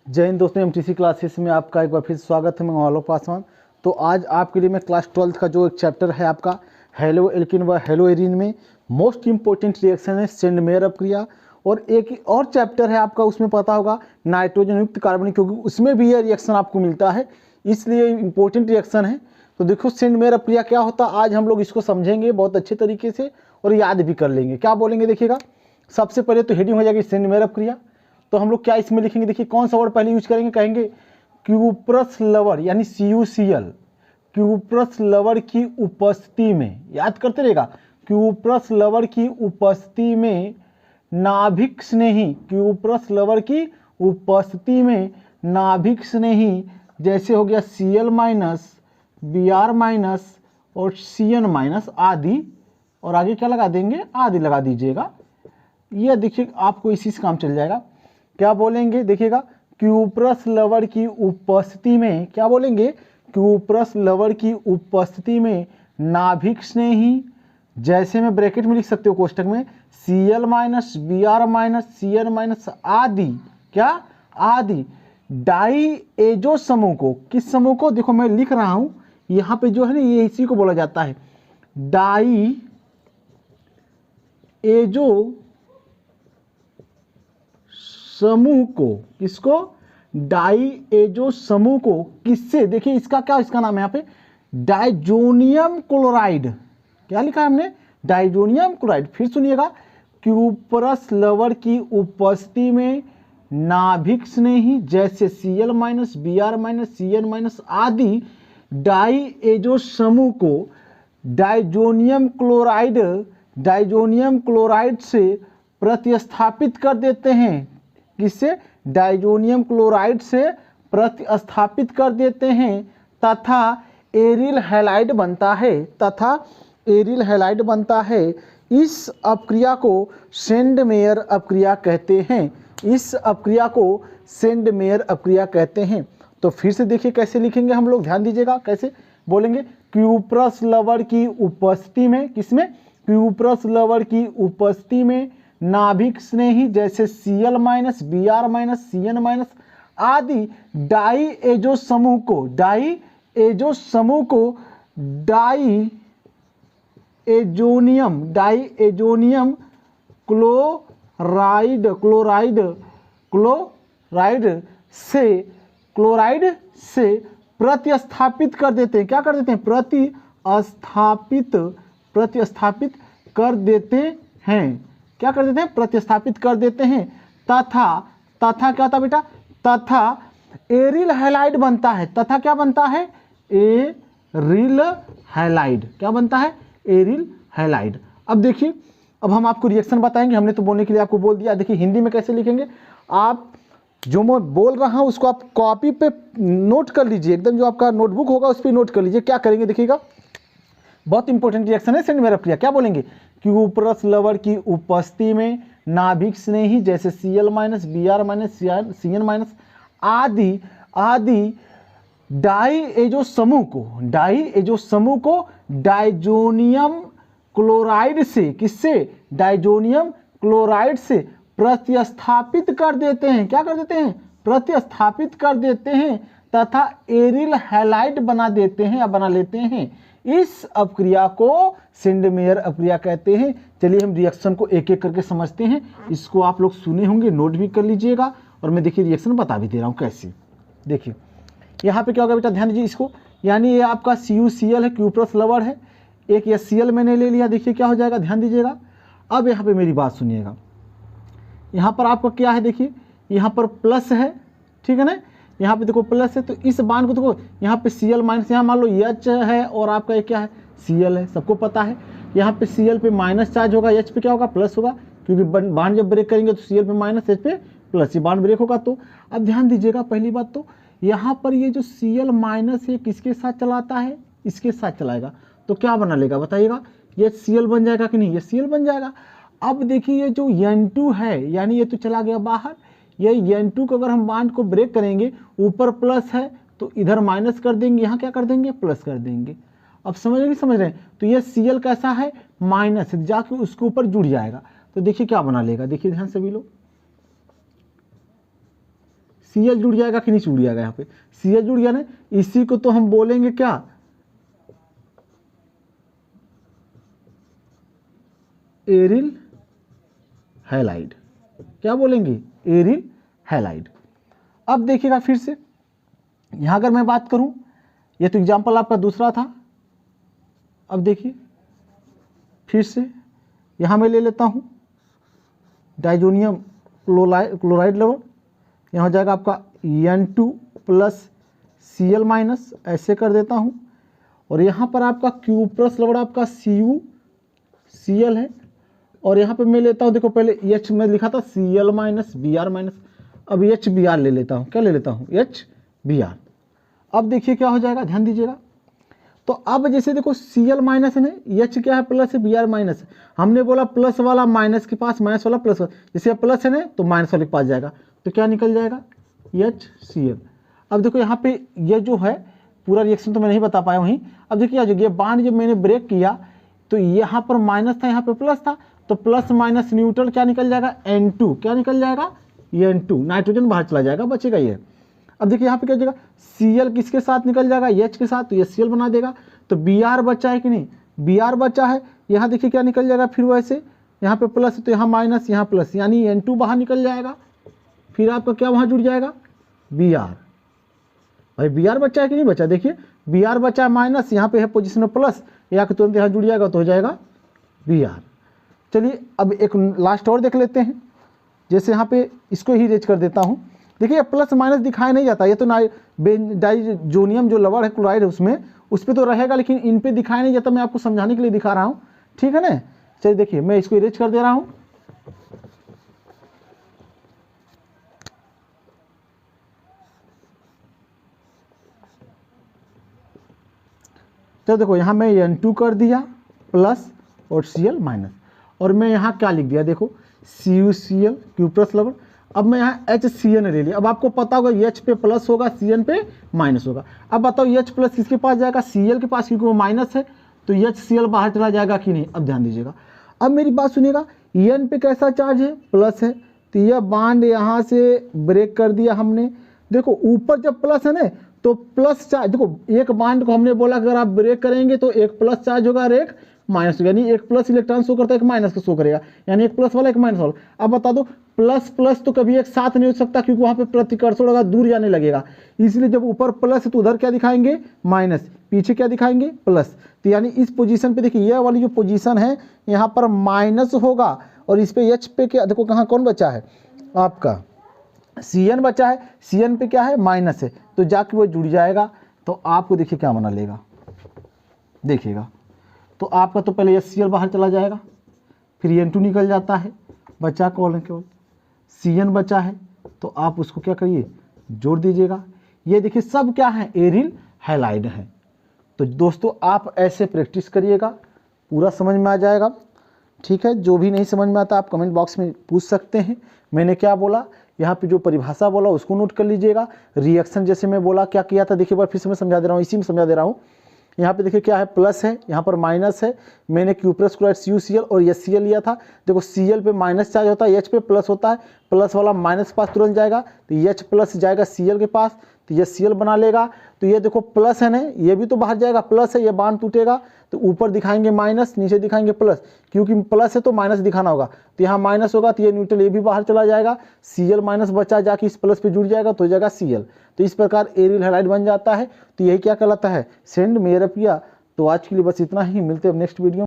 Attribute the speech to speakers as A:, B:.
A: जय हिंद दोस्तों, MTC classes में आपका एक बार फिर स्वागत है। मैं आलोक पासवान। तो आज आपके लिए मैं क्लास 12th का जो एक चैप्टर है आपका हेलो एल्किन व हेलो एरिन में मोस्ट इंपॉर्टेंट रिएक्शन है सेंड मेयर अपक्रिया। और एक और चैप्टर है आपका, उसमें पता होगा नाइट्रोजन युक्त कार्बन, क्योंकि उसमें भी यह रिएक्शन आपको मिलता है, इसलिए इंपॉर्टेंट रिएक्शन है। तो देखो सेंड मेयर अपक्रिया क्या होता है, आज हम लोग इसको समझेंगे बहुत अच्छे तरीके से और याद भी कर लेंगे। क्या बोलेंगे देखिएगा, सबसे पहले तो हेडिंग हो जाएगी सेंड मेयर अपक्रिया। तो हम लोग क्या इसमें लिखेंगे, देखिए कौन सा वर्ड पहले यूज करेंगे, कहेंगे क्यूप्रस लवर यानी CuCl, क्यूप्रस लवर की उपस्थिति में, याद करते रहेगा, क्यूप्रस लवर की उपस्थिति में नाभिक स्नेही, क्यूप्रस लवर की उपस्थिति में नाभिक स्नेही, जैसे हो गया Cl माइनस, Br माइनस और Cn माइनस आदि, और आगे क्या लगा देंगे, आदि लगा दीजिएगा। ये देखिए आपको इसी से काम चल जाएगा। क्या बोलेंगे देखिएगा, क्यूप्रस लवर की उपस्थिति में, क्या बोलेंगे, क्यूप्रस लवर की उपस्थिति में नाभिक स्नेही, जैसे में ब्रैकेट में लिख सकते हो कोष्टक में Cl minus, Br minus, Cn minus आदि, क्या आदि डाई एजो समूह को, किस समूह को, देखो मैं लिख रहा हूं यहां पे जो है ना, ये इसी को बोला जाता है डाई एजो समूह को, किसको, डाई एजो समूह को, किससे, देखिए इसका क्या, इसका नाम है यहाँ पे डाइजोनियम क्लोराइड, क्या लिखा है हमने, डाइजोनियम क्लोराइड। फिर सुनिएगा, क्यूप्रस लवर की उपस्थिति में नाभिक स्नेही, जैसे Cl minus, Br minus, Cn minus आदि डाई एजो समूह को डाइजोनियम क्लोराइड से प्रतिस्थापित कर देते हैं, किससे, डाइजोनियम क्लोराइड से प्रतिस्थापित कर देते हैं, तथा एरिल हैलाइड बनता है, इस अपक्रिया को सेंड मेयर अपक्रिया कहते हैं, इस अपक्रिया को सेंड मेयर अपक्रिया कहते हैं। तो फिर से देखिए कैसे लिखेंगे हम लोग, ध्यान दीजिएगा कैसे बोलेंगे, क्यूप्रस लवर की उपस्थिति में, किसमें, क्यूप्रस लवर की उपस्थिति में नाभिक स्नेही, जैसे Cl minus, Br minus, Cn minus आदि डाई एजो समूह को डाई एजोनियम क्लोराइड से प्रतिस्थापित कर देते हैं, क्या कर देते हैं, प्रतिस्थापित कर देते हैं, क्या कर देते हैं, प्रतिस्थापित कर देते हैं, तथा क्या होता बेटा, तथा एरिल हैलाइड बनता है, तथा क्या बनता है, एरिल हैलाइड, क्या बनता है, एरिल हैलाइड। अब देखिए, अब हम आपको रिएक्शन बताएंगे, हमने तो बोलने के लिए आपको बोल दिया। देखिए हिंदी में कैसे लिखेंगे, आप जो मैं बोल रहा हूं उसको आप कॉपी पे नोट कर लीजिए, एकदम जो आपका नोटबुक होगा उस पर नोट कर लीजिए। क्या करेंगे देखिएगा, बहुत इंपॉर्टेंट रिएक्शन है सेंड मेयर अपक्रिया। क्या बोलेंगे, क्यूप्रस लवर की उपस्थिति में नाभिक स्नेही, जैसे Cl minus, Br minus, Cn minus आदि डाई एजो समूह को डाइजोनियम क्लोराइड से, किससे, डाइजोनियम क्लोराइड से प्रतिस्थापित कर देते हैं, क्या कर देते हैं, प्रतिस्थापित कर देते हैं, तथा एरिल हैलाइड बना देते हैं या बना लेते हैं। इस अपक्रिया को सेंड मेयर अपक्रिया कहते हैं। चलिए हम रिएक्शन को एक एक करके समझते हैं। इसको आप लोग सुने होंगे, नोट भी कर लीजिएगा, और मैं देखिए रिएक्शन बता भी दे रहा हूँ कैसे। देखिए यहाँ पे क्या होगा बेटा, ध्यान दीजिए इसको, यानी ये आपका CuCl है, क्यूप्रस लवर है, एक ये Cl मैंने ले लिया। देखिए क्या हो जाएगा, ध्यान दीजिएगा। अब यहाँ पे मेरी बात सुनिएगा, यहाँ पर आपका क्या है, देखिए यहाँ पर प्लस है, ठीक है ना, यहाँ पे देखो प्लस है, तो इस बाण को देखो, यहाँ पे Cl माइनस, यहाँ मान लो H है और आपका ये क्या है, Cl है, सबको पता है। यहाँ पे Cl पे माइनस चार्ज होगा, H पे क्या होगा, प्लस होगा, क्योंकि बाण जब ब्रेक करेंगे तो Cl पे माइनस, H पे प्लस, ये बाण ब्रेक होगा। तो अब ध्यान दीजिएगा, पहली बात तो यहाँ पर ये जो Cl माइनस है किसके साथ चलाता है, इसके साथ चलाएगा, तो क्या बना लेगा बताइएगा, ये Cl बन जाएगा कि नहीं, ये Cl बन जाएगा। अब देखिए ये जो N2 है, यानी ये तो चला गया बाहर, ये N2 को अगर हम बांड को ब्रेक करेंगे, ऊपर प्लस है तो इधर माइनस कर देंगे, यहाँ क्या कर देंगे, प्लस कर देंगे। अब समझ रहे नहीं समझ रहे हैं, तो ये Cl कैसा है, माइनस, जाके उसके ऊपर जुड़ जाएगा। तो देखिए क्या बना लेगा, देखिए ध्यान से भी लोग, Cl जुड़ जाएगा कि नहीं जुड़ जाएगा, यहाँ पे Cl जुड़ गया ना, इसी को तो हम बोलेंगे क्या, एरिल हैलाइड, क्या बोलेंगे, एरिल हैलाइड। अब देखिएगा फिर से, यहाँ अगर मैं बात करूँ, ये तो एग्जाम्पल आपका दूसरा था। अब देखिए फिर से यहाँ मैं ले लेता हूँ डाइजोनियम क्लोराइड लेवल, यहाँ हो जाएगा आपका N2 प्लस Cl माइनस, ऐसे कर देता हूँ। और यहाँ पर आपका क्यूप्रस लेवल आपका CuCl है, और यहाँ पे मैं लेता हूँ, देखो पहले H में लिखा था Cl माइनस Br माइनस, अब HBr ले लेता हूँ, क्या ले लेता हूँ, HBr। अब देखिए क्या हो जाएगा, ध्यान दीजिएगा। तो अब जैसे देखो Cl माइनस है ना, H क्या है, प्लस है, Br माइनस है। हमने बोला प्लस वाला माइनस के पास, माइनस वाला प्लस, जैसे प्लस है ना तो माइनस वाले के पास जाएगा, तो क्या निकल जाएगा, HCl। अब देखो यहाँ पे ये जो है पूरा रिएक्शन तो मैं नहीं बता पाया वहीं। अब देखिए ये बांड जब मैंने ब्रेक किया तो यहाँ पर माइनस था, यहाँ पे प्लस था, तो प्लस माइनस न्यूट्रल क्या निकल जाएगा, N2, क्या निकल जाएगा, N2, नाइट्रोजन बाहर चला जाएगा, बचेगा ये। अब देखिए यहाँ पे क्या हो जाएगा, Cl किसके साथ निकल जाएगा, H के साथ, तो ये Cl बना देगा। तो Br बचा है कि नहीं, Br बचा है, यहाँ देखिए क्या निकल जाएगा, फिर वैसे यहाँ पे प्लस तो यहाँ माइनस, यहाँ प्लस, यानी N2 बाहर निकल जाएगा, फिर आपका क्या वहाँ जुड़ जाएगा, Br। भाई Br बचा है कि नहीं बचा, देखिए Br बचा है माइनस, यहाँ पे है पोजिशन में प्लस, या कि तुरंत यहाँ जुड़ जाएगा तो हो जाएगा Br। चलिए अब एक लास्ट और देख लेते हैं, जैसे यहाँ पे इसको ही रेज कर देता हूँ। देखिए प्लस माइनस दिखाया नहीं जाता, ये तो डाइजोनियम जो लवण है क्लोराइड है उसमें, उस पर तो रहेगा, लेकिन इन पे दिखाया नहीं जाता, मैं आपको समझाने के लिए दिखा रहा हूँ, ठीक है ना। चलिए देखिए मैं इसको इरेज कर दे रहा हूँ। तो देखो यहाँ मैं N2 कर दिया प्लस और Cl माइनस, और मैं यहाँ क्या लिख दिया, देखो CuCl क्यूप्रस लेवल। अब मैं यहाँ HCN ले लिया। अब आपको पता होगा H पे प्लस होगा, Cn पे माइनस होगा। अब बताओ H प्लस किसके पास जाएगा, Cl के पास, क्योंकि वो माइनस है, तो HCl बाहर चला जाएगा कि नहीं। अब ध्यान दीजिएगा, अब मेरी बात सुनिएगा, N पे कैसा चार्ज है, प्लस है, तो यह बांड यहाँ से ब्रेक कर दिया हमने। देखो ऊपर जब प्लस है ना तो प्लस चार्ज, देखो एक बांड को हमने बोला अगर आप ब्रेक करेंगे तो एक प्लस चार्ज होगा और एक माइनस, यानी एक प्लस इलेक्ट्रॉन शो करता है, एक माइनस का शो करेगा, यानी एक प्लस वाला एक माइनस वाला। अब बता दो प्लस प्लस तो कभी एक साथ नहीं हो सकता, क्योंकि वहाँ पे प्रतिकर्षण होगा, दूर जाने लगेगा, इसलिए जब ऊपर प्लस है तो उधर क्या दिखाएंगे, माइनस, पीछे क्या दिखाएंगे, प्लस। तो यानी इस पोजीशन पे देखिए यह वाली जो पोजीशन है यहाँ पर माइनस होगा, और इस पे H पे क्या, देखो कहाँ कौन बचा है आपका, Cn बचा है, Cn पे क्या है, माइनस है, तो जाके वो जुड़ जाएगा। तो आपको देखिए क्या बना लेगा, देखिएगा, तो आपका तो पहले HCl बाहर चला जाएगा, फिर N2 निकल जाता है, बचा केवल Cn बचा है, तो आप उसको क्या करिए, जोड़ दीजिएगा। ये देखिए सब क्या है, एरिल हैलाइड है। तो दोस्तों आप ऐसे प्रैक्टिस करिएगा, पूरा समझ में आ जाएगा, ठीक है। जो भी नहीं समझ में आता आप कमेंट बॉक्स में पूछ सकते हैं। मैंने क्या बोला, यहाँ पे जो परिभाषा बोला उसको नोट कर लीजिएगा। रिएक्शन जैसे मैं बोला क्या किया था, देखिए बार फिर से मैं समझा दे रहा हूँ, इसी में समझा दे रहा हूँ। यहाँ पे देखिए क्या है, प्लस है, यहाँ पर माइनस है, मैंने क्यूप्रस क्लोराइड CuCl और HCl लिया था। देखो Cl पे माइनस चार्ज होता है, H पे प्लस होता है, प्लस वाला माइनस पास तुरंत जाएगा, तो H प्लस जाएगा Cl के पास, तो ये Cl बना लेगा। तो ये देखो प्लस है ना, ये भी तो बाहर जाएगा, प्लस है, ये बांड टूटेगा, तो ऊपर दिखाएंगे माइनस, नीचे दिखाएंगे प्लस, क्योंकि प्लस है तो माइनस दिखाना होगा, तो यहाँ माइनस होगा, तो ये न्यूट्रल ये भी बाहर चला जाएगा, Cl माइनस बचा जाके इस प्लस पे जुड़ जाएगा, तो हो जाएगा Cl। तो इस प्रकार एरिल हैलाइड बन जाता है। तो यही क्या कहलाता है, सेंड मेरपिया। तो आज के लिए बस इतना ही, मिलते हैं नेक्स्ट वीडियो में।